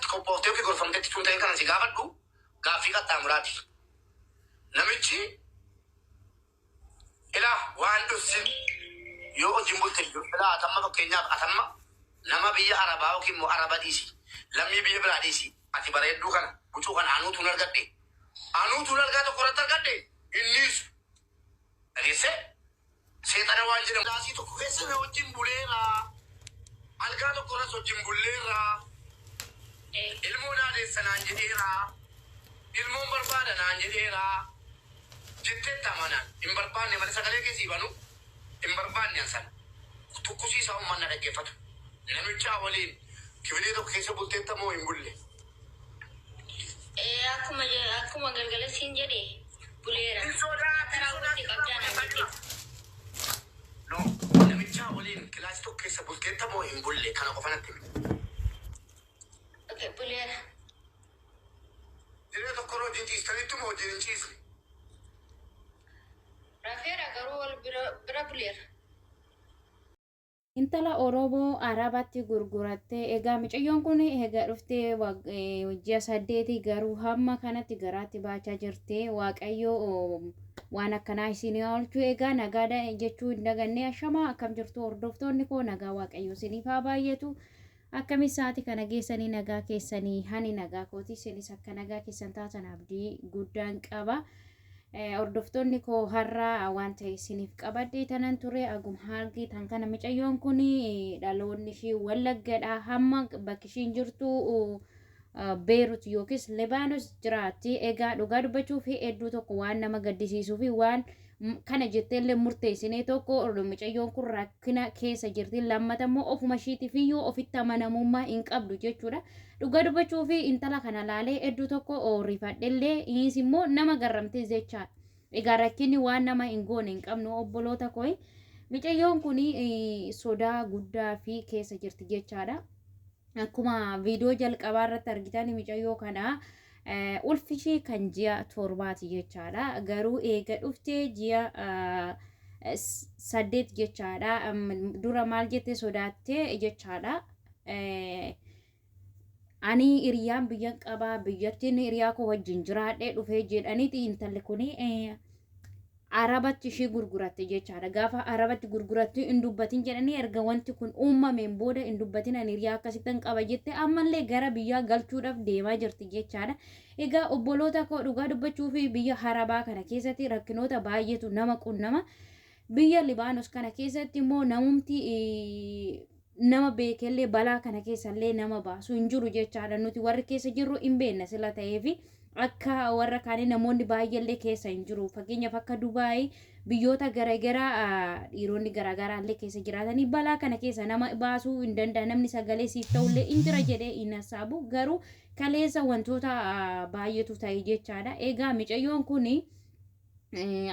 akkatti qophoofte yookiin gorfamteetti tuuteen kana si gaafadhu gaaffii qaxxaamuraati. Namichi ilaa waan dhufsin yoo hojiin bulte ilaa atamma fakkeenyaaf atamma nama biyya Arabaa yookiin immoo Araba dhiisi. Lammii biyya biraa dhiisi. Ati bareedduu kana bucuu kana anuutuun argadhe. Anuutuun argaa tokko irratti argadhe innis dhageesse seexana waan jedhamu. Daasii tokko keessa na wajjin buleera. Algaa tokko irratti wajjin bulleera. Ilmoo naadeessa naan jedheera. Ilmoon barbaada naan jedheera. Jettee tamanaan hin barbaanne malee sagalee keessii banu hin barbaanne ansan tukkusiisaa uummanna dhaggeeffatu. Namicha waliin kibilee tokko keessa bulteetta moo hin bulle? Akkuma galgala siin jedhee buleera. No, namicha waliin kilaasii tokko keessa bulteetta moo hin bulle? Kana qofa natti himi. Buleera. Diree tokko irra wajjin ciistanitti moo wajjin hin ciisne? Rafeera garuu wal bira buleera. Intala Oromoo Arabatti gurgurattee egaa mucayyoon kun egaa dhuftee ji'a 8 garuu hamma kanatti garaatti baachaa jirte. Waaqayyo waan akkanaa isin oolchu egaa nagaadha jechuu hin daganne. Ashama akkam jirtu hordoftoonni koo, nagaa waaqayyo isiniif haa baay'atu. Akkami saati kana geessanii nagaa keessanii hani nagaa kooti isinis akka nagaa keessan taatan abdii guddaan qaba. Hordoftoonni koo har'a waan ta'e isiniif qabadhee tanan ture. Agum argitan kana mucayyoon kun dhaloonni ishii Wallaggadha. Hamma bakki ishiin jirtu Beirut yookiis Libaanos jiraatti. Egaa dhugaa dubbachuu fi hedduu tokko waan nama gaddisiisuu fi waan kana jetteellee murteessinee tokko mucayyoon kun rakkina keessa jirti. Lammata immoo ofuma ishiitiif iyyuu ofitti amanamummaa hin qabdu jechuudha. Dhugaa dubbachuu fi intala kana laalee hedduu tokko rifadhellee innis immoo nama garramte jechaadha. Egaa rakkinni waan nama hin goone hin qabnu obboloota koo. Mucayyoon kun sodaa guddaa fi keessa jirti jechaadha. Akkuma viidiyoo jalqabaa irratti argitan mucayyoo kana ulfishee kan ji'a 7 jechaadha. Garuu eega dhuftee ji'a 8 jechaadha. Dura maal jette sodaattee jechaadha. Ani hiriyaan biyyan qabaa, biyyattiin hiriyaa koo wajjin jiraadhee dhufee jedhaniiti intalli kun Arabatti ishee gurguratte jechaadha. Gaafa Arabatti gurguratte hin dubbatin jedhanii erga wanti kun uumameen booda hin dubbatin ani hiriyaa akkasittan qaba jette ammallee gara biyyaa galchuudhaaf deemaa jirti jechaadha. Egaa obboloota koo dhugaa dubbachuu fi biyya Arabaa kana keessatti rakkinoota baay'eetu nama qunnama. Biyya Libaanos kana keessatti immoo namumti nama beekellee balaa kana keessallee nama baasu hin jiru jechaadha. Nuti warri keessa jirru hin beekna sila ta'eefi akka warra kaanii namoonni baay'eellee keessa hin jiru. Fakkeenyaaf akka Dubaay biyyoota garaagaraa dhiironni garaagaraallee keessa jiraatanii balaa kana keessa nama baasuu hin danda'a. Namni sagalee siif ta'ullee hin jira jedhee hin hassaabu. Garuu kaleessa wantoota baay'eetu ta'e jechaadha. Egaa mucayyoon kun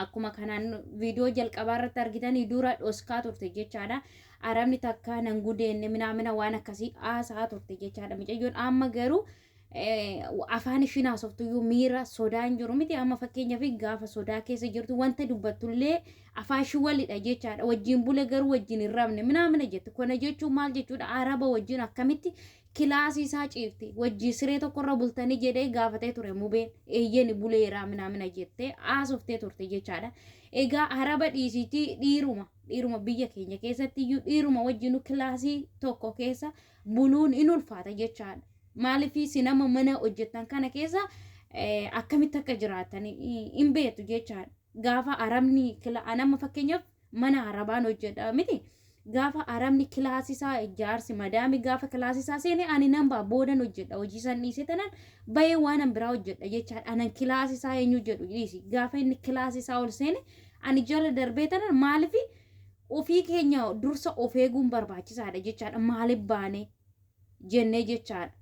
akkuma kanaan viidiyoo jalqabaa irratti argitanii dura dhoskaa turte jechaadha. Arabni takka nan gudeenne minaamina waan akkasii haasaa turte jechaadha. Mucayyoon amma garuu afaan ishiin haasoftuyyuu miira sodaan jiru miti. Amma fakkeenyaaf gaafa sodaa keessa jirtu wanta dubbattullee afaan ishii walidha jechaadha. Wajjin bule garuu wajjin hin rabne minaamina jette. Kana jechuun maal jechuudha? Araba wajjin akkamitti kilaasii isaa ciifte wajjin siree tokkorra bultanii jedhee gaafatee ture mubeen eeyyeen buleeraa minaamina jettee haasoftee turte jechaadha. Egaa Araba dhiisitii dhiiruma biyya keenya keessatti iyyuu dhiiruma wajjinu kilaasii tokko keessa buluun in ulfaata jechaadha. Maaliif sinama mana hojjetan kana keessa akkamitti akka jiraatan hin beektu jechaadha. Gaafa Arabni nama fakkeenyaaf mana Arabaan hojjedha miti. Gaafa Arabni kilaasisaa ijaarsi madaami gaafa kilaasisaa seene ani nambaa boodan hojjedha. Hojii san dhiisee tanan bayee waan biraa hojjedha jechaadha. Anan kilaasisaa eenyu jedhu dhiisi. Gaafa inni kilaasisaa ol seene ani jala darbee tanan maaliif ofii keenya dursa of eeguun barbaachisaadha jechaadha. Maaliif baane jennee jechaadha.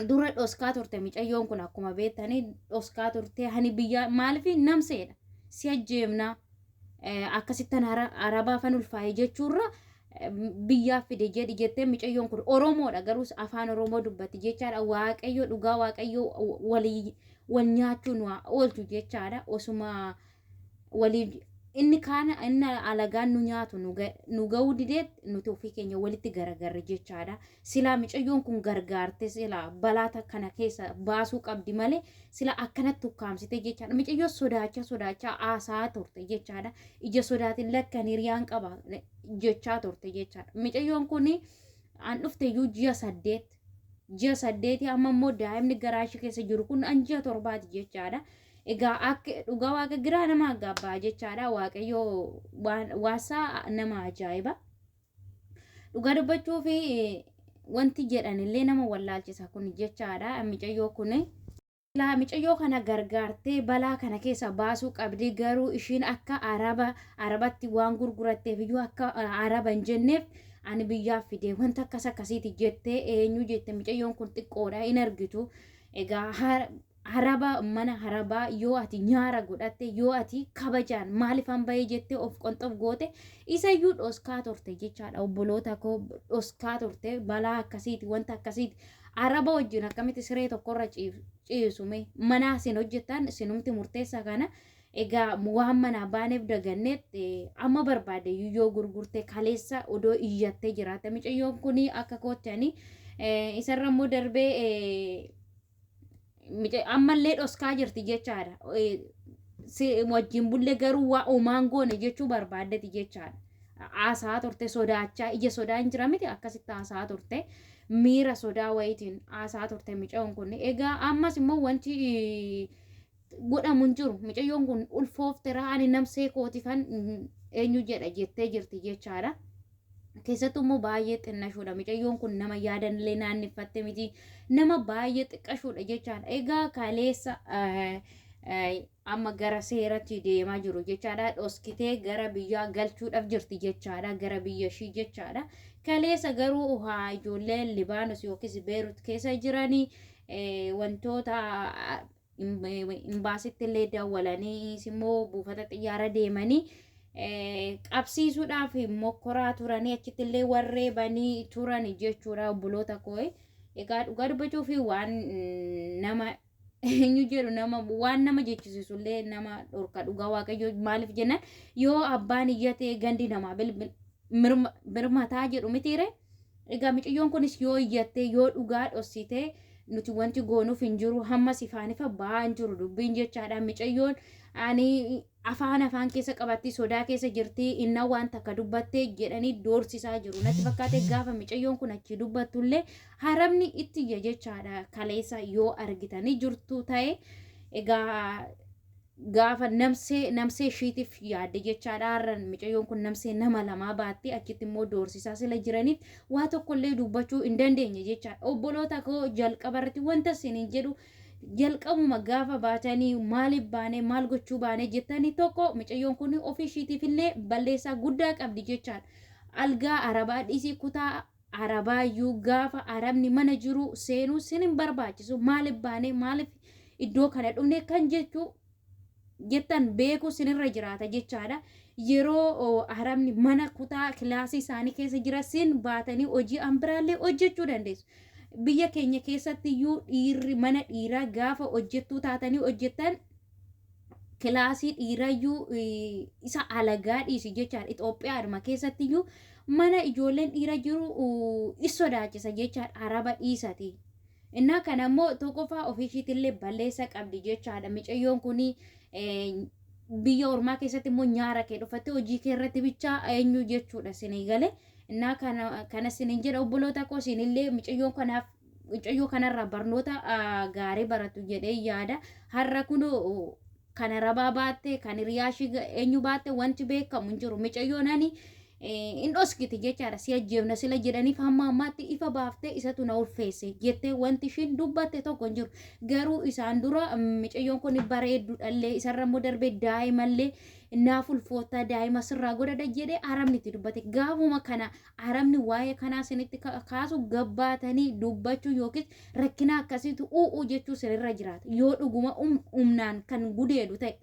Dura dhoskaa turte mucayyoon kun akkuma beektanii dhoskaa turte hani biyya maaliif namseedha. Si ajjeemna akkasittan Arabaafan ulfaa'ee jechuurra biyyaaf fide jedhi jettee mucayyoon kun Oromoodha garuu afaan Oromoo dubbatti jechaadha. Waaqayyo dhugaa waaqayyo wal nyaachuun waa oolchu jechaadha. Osuma walii inni kaana inni alagaan nu nyaatu nu ga'uu dideet nuti ofii keenya walitti garagarre jechaadha. Silaa mucayyoon kun gargaarte silaa balaa kana keessa baasuu qabdi malee sila akkanatti ukkaamsite jechaadha. Mucayyoo sodaachaa haasaa turte jechaadha. Ija sodaatiin lakkan hiriyaan qaba jechaa turte jechaadha. Mucayyoon kun an dhufte iyyuu ji'a 8 amma immoo daa'imni garaa ishee keessa jiru kun an ji'a 7 jechaadha. Egaa akka dhugaa waaqa giraa nama gabbaa jechaadha. Waaqayyoo waasaa nama ajaa'iba. Dhugaa dubbachuu fi wanti jedhanillee nama wallaalchisa kun jechaadha. Mucayyoo kun mucayyoo kana gargaartee balaa kana keessa baasuu qabdi. Garuu ishiin akka arabatti waan gurguratteef iyyuu akka araba hin jenneef ani biyyaaf fide wanta akkasiiti jettee eenyu jette mucayyoon kun xiqqoodha hin argitu. Egaa mana harabaa yoo ati nyaara godhatte yoo ati kabajaan maaliifan bahee jettee of qonxof goote isayyuu dhoskaa turte jechaadha. Obboloota koo dhoskaa turte balaa akkasiiti wanta akkasiiti araba wajjin akkamitti siree tokkorra ciisume manaa isin hojjetan isinumti murteessa kana. Egaa waan manaa baaneef daganneet amma barbaade yoo gurgurte kaleessa odoo iyyattee jiraate mucayyoon kun akka koochanii isarra immoo darbee ammallee dhoskaa jirti jechaadha. Wajjin bullee garuu waa uumaan goone jechuu barbaaddeeti jechaadha. Haasaa turte sodaachaa ija sodaa hin jira miti akkasitti haasaa turte miira sodaa wayitiin haasaa turte mucayyoon kun. Egaa ammas immoo wanti godhamu hin jiru. Mucayyoon kun ulfoofteera ani namsee kootifan eenyu jedha jettee jirti jechaadha. Keessattuu immoo baay'ee xinnashuudha. Mucayyoon kun nama yaadanillee naannifatte miti nama baay'ee xiqqashuudha jechaadha. Egaa kaleessa amma gara seeratti deemaa jiru jechaadha. Dhoskitee gara biyyaa galchuudhaaf jirti jechaadha. Gara biyya ishii jechaadha. Kaleessa garuu ijoolleen Libaanos yookiis Beerut keessa jiranii wantoota imbaasitti illee dawwalanii immoo buufata xiyyaara deemanii qabsiisuudhaaf mokkoraa turanii achitti illee warreebanii turan jechuudha obboloota koo. Egaa dhugaa dubbachuu fi waan nama eenyu jedhu waan nama jechisiisu illee nama dhorka dhugaa waaqayyo maaliif jennan yoo abbaan iyyate gandi namaa birmataa jedhu mitiire. Egaa mucayyoon kunis yoo iyyattee yoo dhugaa dhossitee nuti wanti goonuuf hin jiru hammas ifaanifa ba'aa hin jiru dubbiin jechaadha. Mucayyoon ani afaan keessa qabatti sodaa keessa jirti inna waan takka dubbattee jedhanii doorsisaa jiru natti fakkaate. Gaafa mucayyoon kun achi dubbattullee haramni itti iyya jechaadha. Kaleessa yoo argitanii jirtu ta'e egaa gaafa namsee ishiitiif yaadde jechaadha. Har'an mucayyoon kun namsee nama lamaa baatti achitti immoo doorsisaa sila jiraniif waa tokkollee dubbachuu hin dandeenye jechaadha. Obboloota koo jalqabarratti wanta isiniin jedhu jalqabuma gaafa baatanii maaliif baane maal gochuu baane jettanii tokko mucayyoon kun ofii ishiitiif illee balleessaa guddaa qabdi jechaadha. Algaa arabaa dhiisii kutaa arabaayyuu gaafa arabni mana jiru seenuu sin hin barbaachisu. Maaliif baane maaliif iddoo kana dhufne kan jettan beeku sinirra jiraata jechaadha. Yeroo arabni mana kutaa kilaasii isaanii keessa jira sin baatanii hojii ambiraallee hojjechuu dandeessu. Biyya keenya keessatti iyyuu dhiirri mana dhiiraa gaafa hojjettuu taatanii hojjettan kilaasii dhiirayyuu isa alagaa dhiisi jechaadha. Itoophiyaadhuma keessatti iyyuu mana ijoolleen dhiira jiru is sodaachisa jechaadha. Araba dhiisati. Innaa kana immoo tokkoffaa ofiishiitillee balleessa qabdi jechaadha. Mucayyoon kuni biyya ormaa keessatti immoo nyaara kee dhufatte hojii kee irratti bichaa eenyu jechuudha sinii galee. Innaa kana sinin jedha obboloota koo sinillee mucayyoo kanarraa barnoota gaarii baratu jedhee yaada. Har'a kun kan arabaa baatte kan hiriyaashii eenyu baatte wanti beekamu hin jiru. Mucayyoon ani in dhoskiti jechaadha. Si ajjeefna sila jedhaniif hamma ammaatti ifa baaftee isatu na ulfeesse jettee wanti ishiin dubbatte tokko hin jiru. Garuu isaan dura mucayyoon kun bareedduudhallee isarra immoo darbee daa'imallee naaf ulfoota daa'ima sirraa godhadha jedhee arabni itti dubbate. Gaafuma kana arabni waa'ee kanaa sinitti kaasu gabbaatanii dubbachuu yookiis rakkina akkasiitu u'uu jechuu sirrirra jiraata. Yoo dhuguma humnaan kan gudeedu ta'e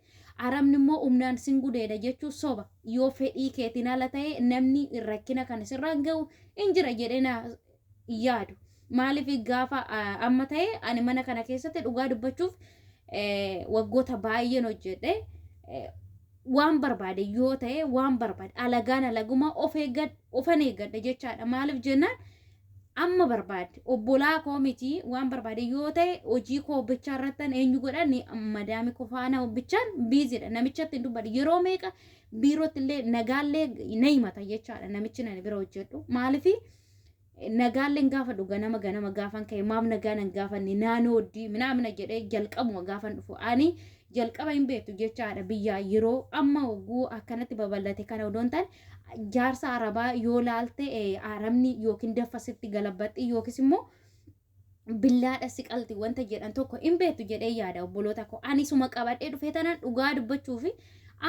arabni immoo humnaan sin gudeeda jechuu soba. Yoo fedhii keetiin ala ta'e namni rakkina kana sirraan ga'u hin jira jedhee na yaadu. Maaliif gaafa amma ta'e ani mana kana keessatti dhugaa dubbachuuf waggoota baay'een hojjedhe. waan barbaade yoo ta'e waan barbaade alagaan alaguma ofan eeggadha jechaadha. Maaliif jennaan amma barbaade obbolaa koo miti waan barbaade yoo ta'e hojii koo bichaa irrattan eenyu godhan madaami koo faana bichaan biizidha namichatti hin dubbadhu yeroo meeqa biirootti illee nagaallee na himata jechaadha namichi nani bira hojjedhu maaliif nagaalleen gaafadhu ganama gaafan ka'e maaf nagaan hin gaafanne naannoo oddii minaamina jedhee jalqabuma gaafan dhufu ani jalqaba hin beektu jechaadha biyyaa yeroo amma hogguu akkanatti babal'ate kana odoon ta'an jaarsa arabaa yoo laalte arabni yookiin daffasitti galabbaxi yookiis immoo billaadha siqalti wanta jedhan tokko hin beektu jedhee yaada obboloota koo ani suma qabadhee dhufee tanan dhugaa dubbachuu fi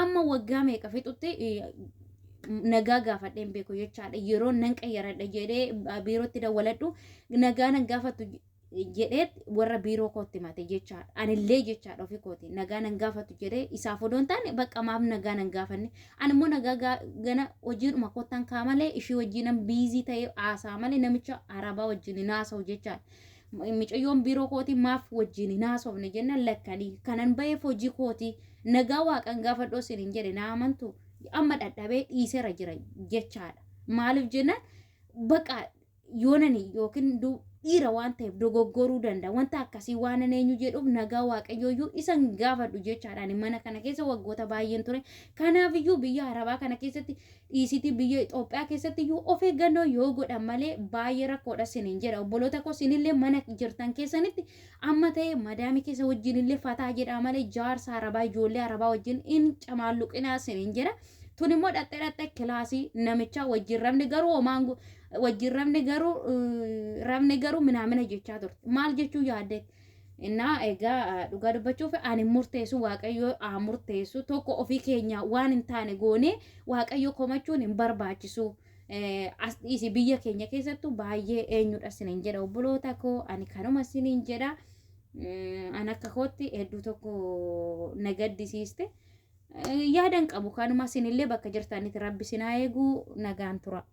amma waggaa meeqa fixutti nagaa gaafadhee hin beeku jechaadha yeroo nan qayyaradha jedhee biirootti dawwaladhu nagaa nan gaafatu jedhee warra biiroo kootti mate jechaadha anillee jechaadha ofii kooti nagaa nan gaafatu jedhee isaaf odoon taane bakka maaf nagaa nan gaafanne ani immoo nagaa gana hojiidhuma kottan kaa malee ishii wajjinan biizii ta'ee haasaa malee namicha arabaa wajjin naasa'u jechaadha. Micayyoon biiroo kooti maaf wajjin naasofne jennan lakkanii kanan baheef hojii kooti nagaa waaqan gaafadhoo sinin jedhe na amantu amma dadhabee dhiiseera jira jechaadha. Maaliif jennaan baqa yoonani yookiin dhiira waan ta'eef dogoggoruu danda'a wanta akkasii waan eenyu jedhuuf nagaa waaqayyooyyuu isan gaafadhu jechaadhaan mana kana keessa waggoota baay'een ture kanaafiyyuu biyya arabaa kana keessatti dhiisitii biyya Itoophiyaa keessatti iyyuu of eeggannoo yoo godhan malee baay'ee rakkoodha siniin jedha obboloota koo sinillee mana jirtan keessanitti amma ta'e madaami keessa wajjinillee fataa jedha malee jaarsa arabaa ijoollee arabaa wajjin in camaalluqinaa siniin jedha tun immoo dhaxxee kilaasii namicha wajjin rabni garuu minaamina jechaa turte maal jechuu yaadde innaa egaa dhugaa dubbachuuf ani murteessu waaqayyo murteessu tokko ofii keenya waan hin taane goone waaqayyo komachuun hin barbaachisu as dhiisi biyya keenya keessattu baay'ee eenyudha siniin jedha obboloota koo ani kanuma siniin jedha an akka kootti hedduu tokko nagaddisiiste yaadan qabu kanuma sinillee bakka jirtanitti rabbi sinaa eeguu nagaan tura.